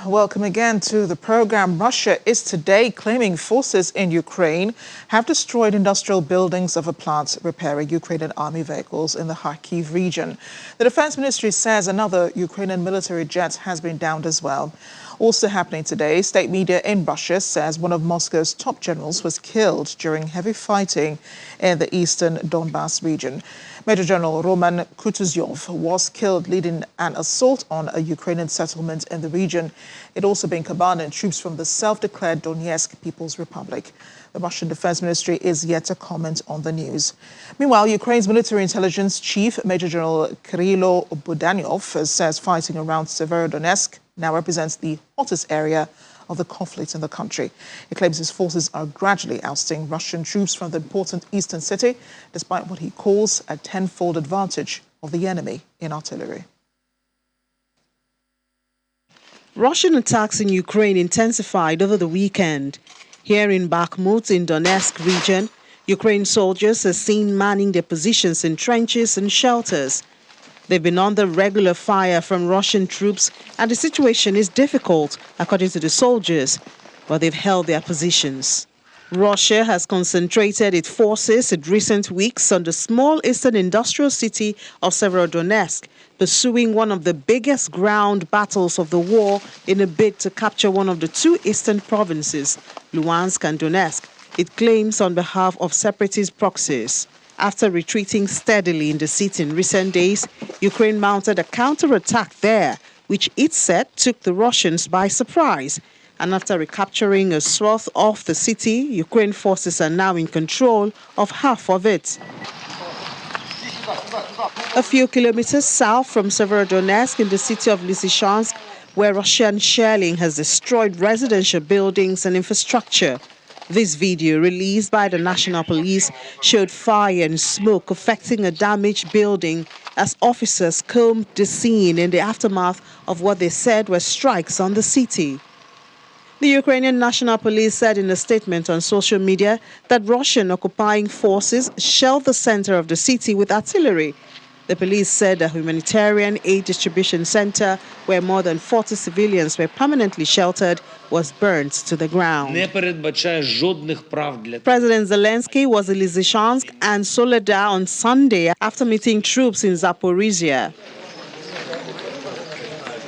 Welcome again to the program. Russia is today claiming forces in Ukraine have destroyed industrial buildings of a plant repairing Ukrainian army vehicles in the Kharkiv region. The defense ministry says another Ukrainian military jet has been downed as well. Also happening today, state media in Russia says one of Moscow's top generals was killed during heavy fighting in the eastern Donbas region. Major General Roman Kutuzyov was killed leading an assault on a Ukrainian settlement in the region. It also been commanding troops from the self-declared Donetsk People's Republic. The Russian Defense Ministry is yet to comment on the news. Meanwhile, Ukraine's military intelligence chief, Major General Kirilo Budanyov, says fighting around Severodonetsk now represents the hottest area of the conflict in the country. He claims his forces are gradually ousting Russian troops from the important eastern city, despite what he calls a tenfold advantage of the enemy in artillery. Russian attacks in Ukraine intensified over the weekend. Here in Bakhmut in Donetsk region, Ukraine soldiers are seen manning their positions in trenches and shelters. They've been under regular fire from Russian troops, and the situation is difficult, according to the soldiers, but they've held their positions. Russia has concentrated its forces in recent weeks on the small eastern industrial city of Severodonetsk, pursuing one of the biggest ground battles of the war in a bid to capture one of the two eastern provinces, Luhansk and Donetsk, it claims on behalf of separatist proxies. After retreating steadily in the city in recent days, Ukraine mounted a counterattack there, which it said took the Russians by surprise. And after recapturing a swath of the city, Ukraine forces are now in control of half of it. A few kilometers south from Severodonetsk in the city of Lysychansk, where Russian shelling has destroyed residential buildings and infrastructure. This video, released by the National Police, showed fire and smoke affecting a damaged building as officers combed the scene in the aftermath of what they said were strikes on the city. The Ukrainian National Police said in a statement on social media that Russian occupying forces shelled the center of the city with artillery. The police said a humanitarian aid distribution center where more than 40 civilians were permanently sheltered was burnt to the ground. President Zelensky was in Lysychansk and Soledar on Sunday after meeting troops in Zaporizhia.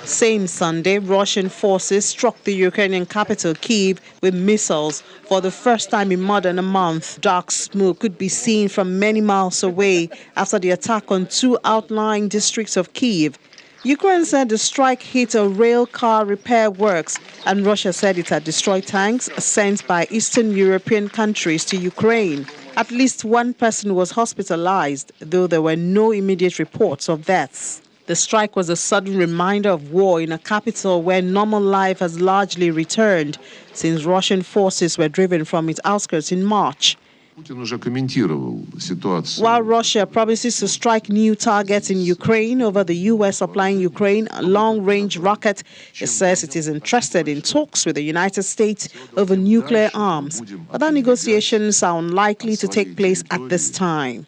Same Sunday, Russian forces struck the Ukrainian capital, Kyiv, with missiles. For the first time in more than a month, dark smoke could be seen from many miles away after the attack on two outlying districts of Kyiv. Ukraine said the strike hit a rail car repair works, and Russia said it had destroyed tanks sent by Eastern European countries to Ukraine. At least one person was hospitalized, though there were no immediate reports of deaths. The strike was a sudden reminder of war in a capital where normal life has largely returned since Russian forces were driven from its outskirts in March. While Russia promises to strike new targets in Ukraine over the U.S. supplying Ukraine a long-range rocket, it says it is interested in talks with the United States over nuclear arms, but that negotiations are unlikely to take place at this time.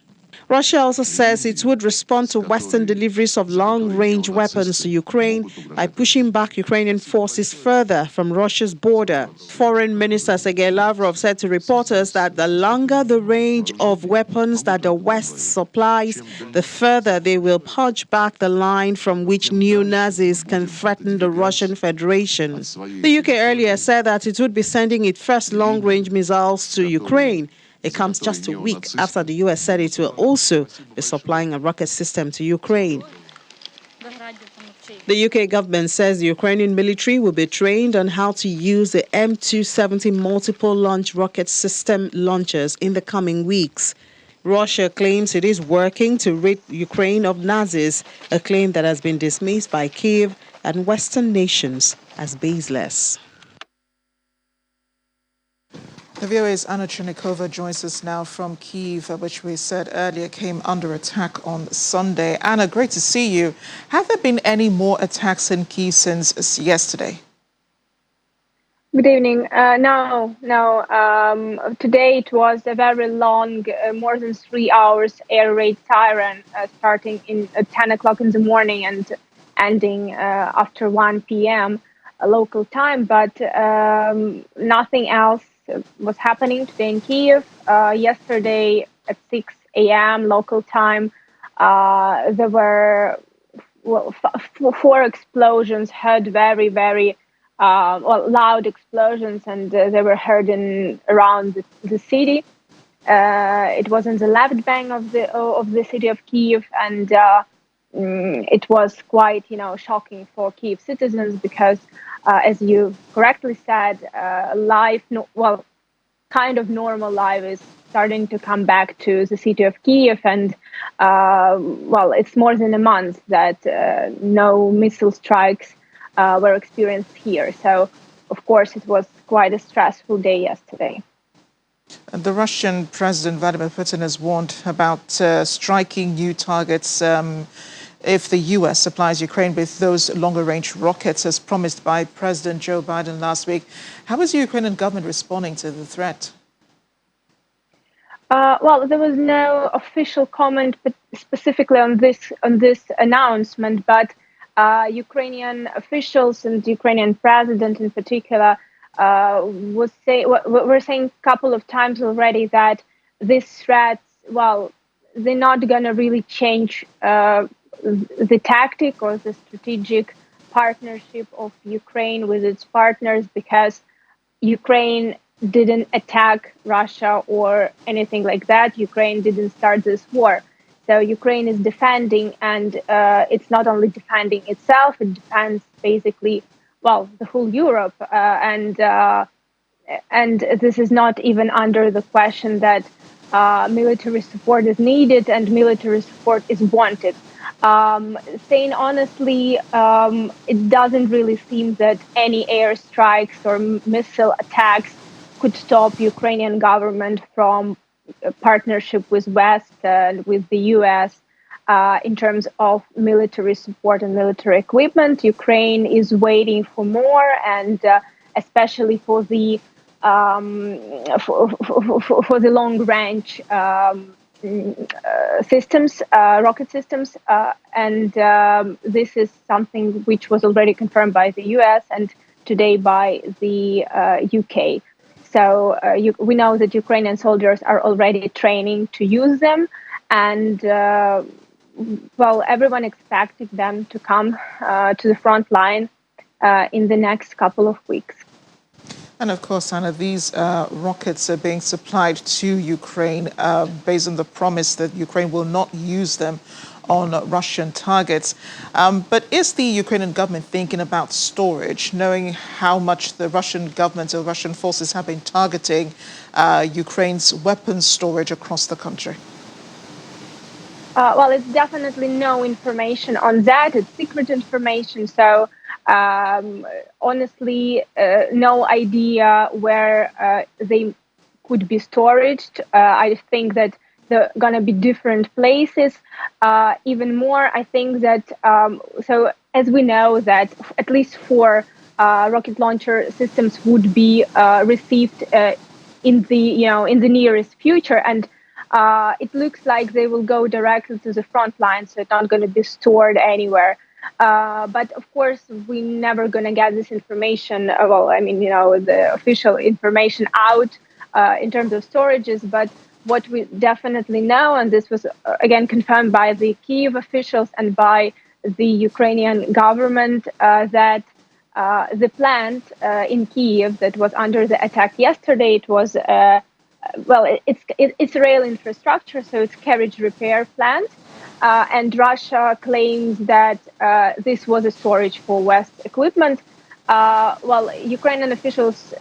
Russia also says it would respond to Western deliveries of long-range weapons to Ukraine by pushing back Ukrainian forces further from Russia's border. Foreign Minister Sergei Lavrov said to reporters that the longer the range of weapons that the West supplies, the further they will punch back the line from which neo-Nazis can threaten the Russian Federation. The UK earlier said that it would be sending its first long-range missiles to Ukraine. It comes just a week after the U.S. said it will also be supplying a rocket system to Ukraine. The UK government says the Ukrainian military will be trained on how to use the M270 multiple launch rocket system launchers in the coming weeks. Russia claims it is working to rid Ukraine of Nazis, a claim that has been dismissed by Kyiv and Western nations as baseless. The VOA's Anna Chennikova joins us now from Kyiv, which we said earlier came under attack on Sunday. Anna, great to see you. Have there been any more attacks in Kyiv since yesterday? Good evening. No. Today it was a very long, more than 3 hours air raid siren, starting at 10 o'clock in the morning and ending after 1 p.m. local time, but nothing else was happening today in Kiev. Yesterday at 6 a.m. local time, there were four explosions, heard very, very loud explosions, and they were heard around the city. It was in the left bank of the city of Kiev, and it was quite, shocking for Kiev citizens because, as you correctly said, kind of normal life is starting to come back to the city of Kiev, and it's more than a month that no missile strikes were experienced here. So, of course, it was quite a stressful day yesterday. The Russian President Vladimir Putin has warned about striking new targets if the U.S. supplies Ukraine with those longer-range rockets, as promised by President Joe Biden last week. How is the Ukrainian government responding to the threat? There was no official comment specifically on this announcement, but Ukrainian officials and the Ukrainian president in particular were saying a couple of times already that these threats, they're not going to really change the tactic or the strategic partnership of Ukraine with its partners, because Ukraine didn't attack Russia or anything like that. Ukraine didn't start this war. So Ukraine is defending, and it's not only defending itself, it defends basically, the whole Europe. And this is not even under the question that military support is needed and military support is wanted. Saying honestly, it doesn't really seem that any airstrikes or missile attacks could stop Ukrainian government from a partnership with West and with the US in terms of military support and military equipment. Ukraine is waiting for more, and especially for the long range systems, rocket systems, and this is something which was already confirmed by the US and today by the UK. So we know that Ukrainian soldiers are already training to use them, and everyone expected them to come to the front line in the next couple of weeks. And of course, Anna, these rockets are being supplied to Ukraine based on the promise that Ukraine will not use them on Russian targets. But is the Ukrainian government thinking about storage, knowing how much the Russian government or Russian forces have been targeting Ukraine's weapons storage across the country? It's definitely no information on that. It's secret information. So honestly, no idea where they could be stored. I think that they're going to be different places. Even more, I think that, as we know that at least 4 rocket launcher systems would be received in the nearest future. And it looks like they will go directly to the front line, so it's not going to be stored anywhere. But of course, we're never going to get this information. The official information out in terms of storages. But what we definitely know, and this was again confirmed by the Kyiv officials and by the Ukrainian government, that the plant in Kyiv that was under the attack yesterday, it was. It's rail infrastructure, so it's carriage repair plant. And Russia claims that this was a storage for West equipment. Ukrainian officials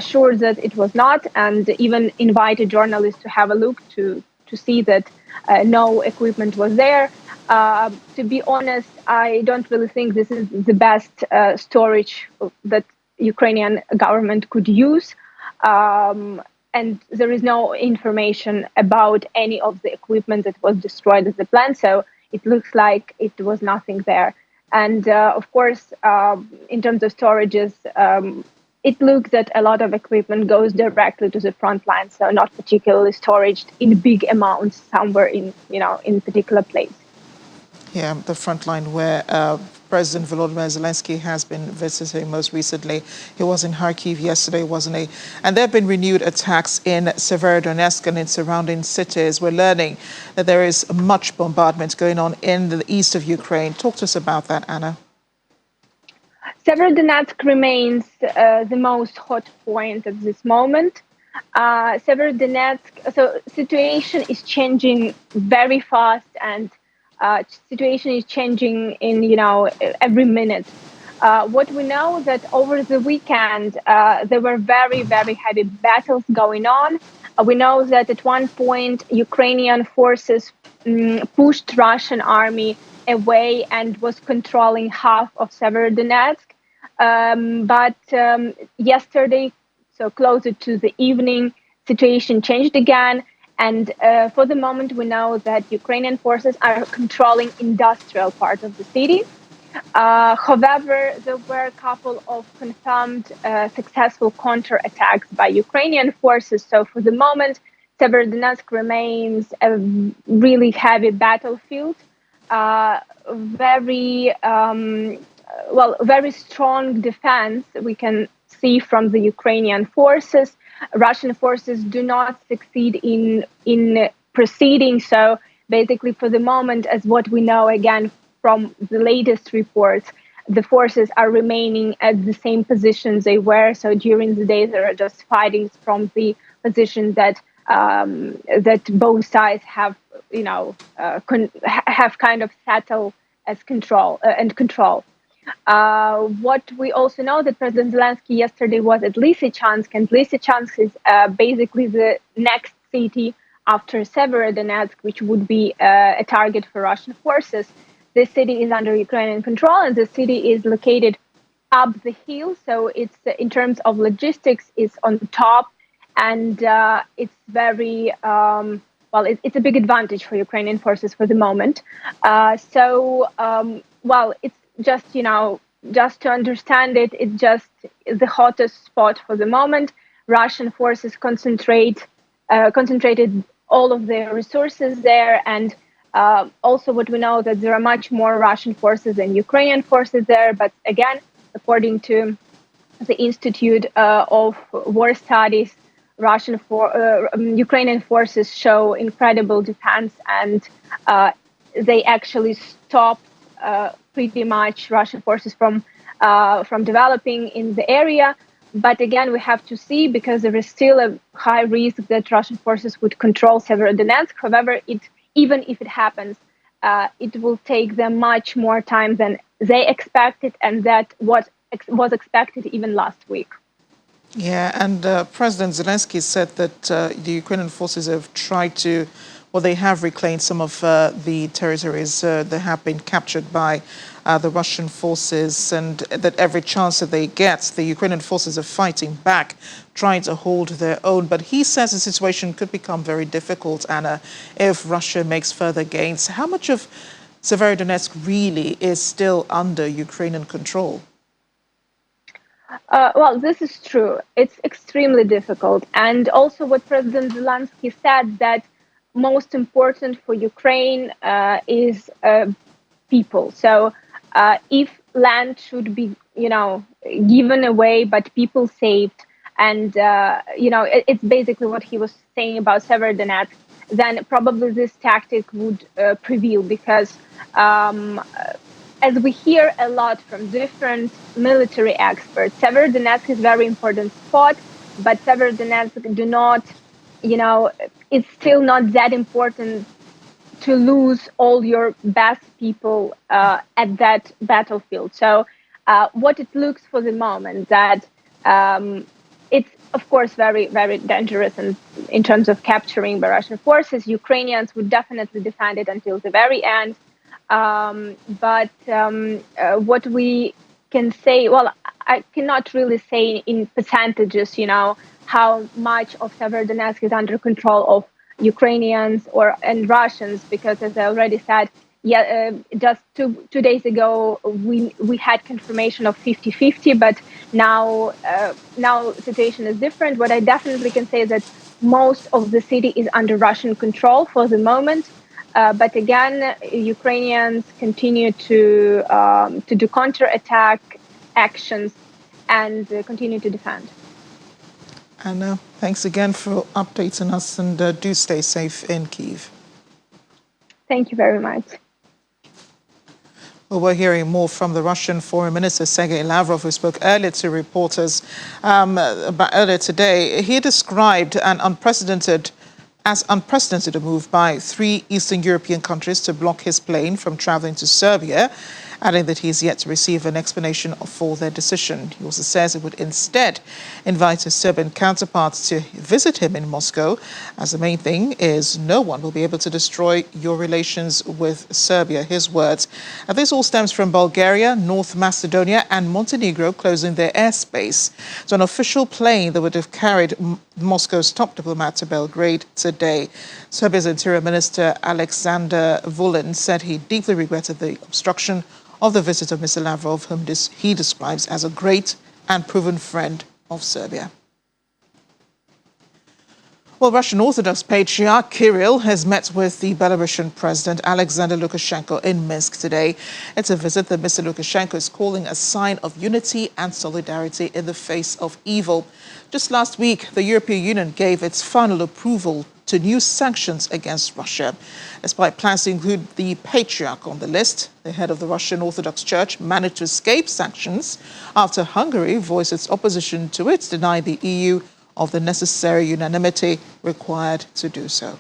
assured that it was not, and even invited journalists to have a look to see that no equipment was there. To be honest, I don't really think this is the best storage that Ukrainian government could use. And there is no information about any of the equipment that was destroyed at the plant. So it looks like it was nothing there. And of course, in terms of storages, it looks that a lot of equipment goes directly to the front line. So not particularly storage in big amounts somewhere in particular place. Yeah, the front line where President Volodymyr Zelensky has been visiting most recently. He was in Kharkiv yesterday, wasn't he? And there have been renewed attacks in Severodonetsk and in surrounding cities. We're learning that there is much bombardment going on in the east of Ukraine. Talk to us about that, Anna. Severodonetsk remains the most hot point at this moment. Severodonetsk, so situation is changing very fast, and situation is changing in every minute. What we know that over the weekend there were very heavy battles going on. We know that at one point Ukrainian forces pushed Russian army away and was controlling half of Severodonetsk. But yesterday, so closer to the evening, situation changed again. And for the moment, we know that Ukrainian forces are controlling industrial part of the city. However, there were a couple of confirmed successful counterattacks by Ukrainian forces. So for the moment, Severodonetsk remains a really heavy battlefield. Very strong defense we can see from the Ukrainian forces. Russian forces do not succeed in proceeding. So basically, for the moment, as what we know again from the latest reports, the forces are remaining at the same positions they were. So during the day, there are just fighting from the position that both sides have, have kind of settled as control. What we also know that President Zelensky yesterday was at Lysychansk, and Lysychansk is basically the next city after Severodonetsk, which would be a target for Russian forces. This city is under Ukrainian control, and the city is located up the hill. So it's in terms of logistics, it's on top, and it's very it's a big advantage for Ukrainian forces for the moment. It's just to understand it, it's just the hottest spot for the moment. Russian forces concentrated all of their resources there, and also what we know that there are much more Russian forces than Ukrainian forces there. But again, according to the Institute of War Studies, Ukrainian forces show incredible defense, and they actually stopped pretty much Russian forces from developing in the area. But again, we have to see, because there is still a high risk that Russian forces would control Severodonetsk. However, even if it happens, it will take them much more time than they expected, and that what was expected even last week. Yeah, and President Zelensky said that the Ukrainian forces have tried to, they have reclaimed some of the territories that have been captured by the Russian forces, and that every chance that they get, the Ukrainian forces are fighting back, trying to hold their own. But he says the situation could become very difficult, Anna, if Russia makes further gains. How much of Severodonetsk really is still under Ukrainian control? This is true. It's extremely difficult. And also what President Zelensky said, that most important for Ukraine is people. So if land should be, given away, but people saved, and, it's basically what he was saying about Severodonetsk, then probably this tactic would prevail, because as we hear a lot from different military experts, Severodonetsk is a very important spot, but Severodonetsk do not, it's still not that important to lose all your best people at that battlefield. So what it looks for the moment, that it's of course very dangerous, and in terms of capturing by Russian forces, Ukrainians would definitely defend it until the very end. But what we can say, I cannot really say in percentages, how much of Severodonetsk is under control of Ukrainians and Russians, because as I already said, just two days ago we had confirmation of 50-50, but now situation is different. What I definitely can say is that most of the city is under Russian control for the moment. But again, Ukrainians continue to do counterattack actions and continue to defend. Anna, thanks again for updating us, and do stay safe in Kyiv. Thank you very much. Well, we're hearing more from the Russian Foreign Minister, Sergei Lavrov, who spoke earlier to reporters earlier today. He described as unprecedented a move by 3 Eastern European countries to block his plane from traveling to Serbia, adding that he is yet to receive an explanation for their decision. He also says it would instead invite his Serbian counterparts to visit him in Moscow, as the main thing is no one will be able to destroy your relations with Serbia. His words. And this all stems from Bulgaria, North Macedonia and Montenegro closing their airspace to an official plane that would have carried Moscow's top diplomat to Belgrade today. Serbia's Interior Minister Alexander Vulin said he deeply regretted the obstruction of the visit of Mr. Lavrov, whom he describes as a great and proven friend of Serbia. Well, Russian Orthodox Patriarch Kirill has met with the Belarusian President Alexander Lukashenko in Minsk today. It's a visit that Mr. Lukashenko is calling a sign of unity and solidarity in the face of evil. Just last week, the European Union gave its final approval to new sanctions against Russia. Despite plans to include the Patriarch on the list, the head of the Russian Orthodox Church managed to escape sanctions after Hungary voiced its opposition to it, denying the EU of the necessary unanimity required to do so.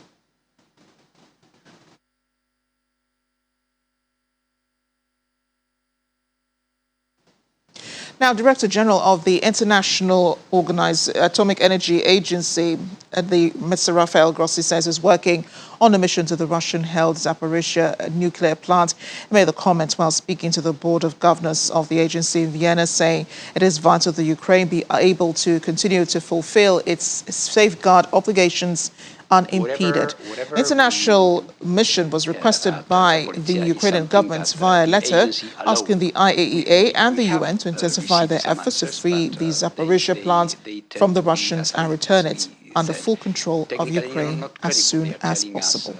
Now, Director General of the International Atomic Energy Agency, Mr. Rafael Grossi, says is working on a mission to the Russian-held Zaporizhzhia nuclear plant. He made the comment while speaking to the Board of Governors of the agency in Vienna, saying it is vital that Ukraine be able to continue to fulfill its safeguard obligations unimpeded. International mission was requested by the Ukrainian government via letter asking the IAEA and the UN to intensify their efforts to free the Zaporizhzhia plant from the Russians and return it under full control of Ukraine as soon as possible.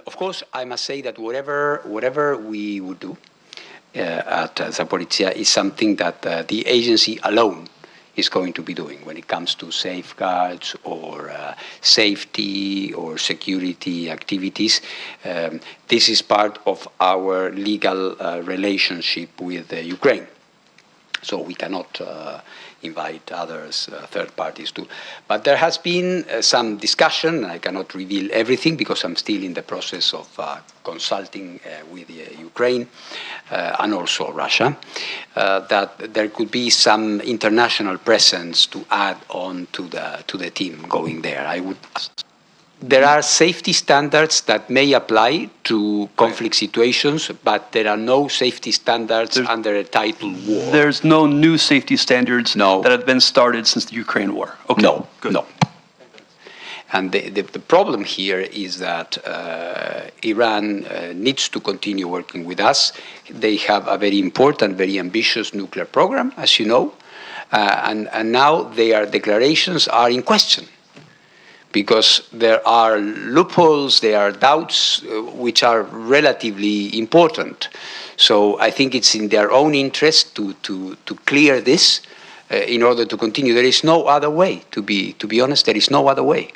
Of course, I must say that whatever we would do at Zaporizhzhia is something that the agency alone is going to be doing when it comes to safeguards or safety or security activities. This is part of our legal relationship with Ukraine. So we cannot invite others, third parties to. But there has been some discussion. I cannot reveal everything because I'm still in the process of consulting with Ukraine and also Russia, that there could be some international presence to add on to the team going there. There are safety standards that may apply to conflict situations, but there are no safety standards under a title war. There's no new safety standards that have been started since the Ukraine war? Okay. No, good. No. And the problem here is that Iran needs to continue working with us. They have a very important, very ambitious nuclear program, as you know, and now their declarations are in question, because there are loopholes, there are doubts which are relatively important. So I think it's in their own interest to clear this in order to continue. There is no other way, to be honest, there is no other way.